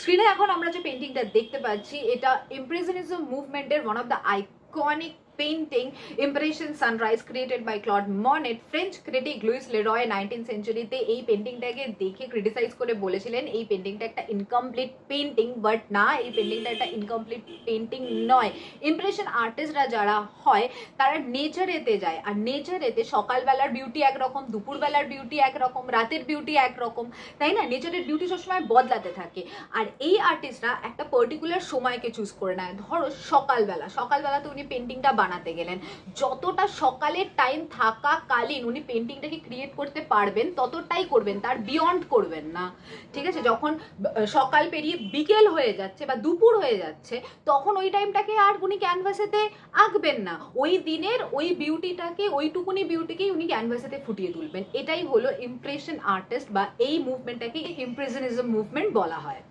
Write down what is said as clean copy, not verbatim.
স্ক্রিনে এখন আমরা যে পেন্টিংটা দেখতে পাচ্ছি এটা ইমপ্রেশনিজম মুভমেন্টের one of the iconic painting Impression Sunrise created by Claude Monet. French critic Louis Leroy 19th সেঞ্চুরিতে এই পেন্টিংটাকে দেখে ক্রিটিসাইজ করে বলেছিলেন এই পেন্টিংটা একটা ইনকমপ্লিট পেন্টিং। বাট না, এই পেন্টিংটা একটা ইনকমপ্লিট পেন্টিং নয়। ইমপ্রেশন আর্টিস্টরা যারা হয় তারা নেচারেতে যায়, আর নেচারেতে সকালবেলার বিউটি একরকম, দুপুরবেলার বিউটি একরকম, রাতের বিউটি একরকম, তাই না? নেচারের বিউটি সবসময় বদলাতে থাকে। আর এই আর্টিস্টরা একটা পার্টিকুলার সময়কে চুজ করে নেয়। ধরো সকালবেলাতে উনি পেন্টিংটা বানাতে গেলেন, যতটা সকালের টাইম থাকাকালীন উনি পেন্টিংটাকে ক্রিয়েট করতে পারবেন ততটাই করবেন, তার বিয়ন্ড করবেন না, ঠিক আছে? যখন সকাল পেরিয়ে বিকেল হয়ে যাচ্ছে বা দুপুর হয়ে যাচ্ছে তখন ওই টাইমটাকে আর উনি ক্যানভাসেতে আঁকবেন না। ওই দিনের ওই বিউটিটাকে, ওইটুকুনি বিউটিকেই উনি ক্যানভাসেতে ফুটিয়ে তুলবেন। এটাই হলো ইমপ্রেশন আর্টিস্ট বা এই মুভমেন্টটাকে ইমপ্রেশনিজম মুভমেন্ট বলা হয়।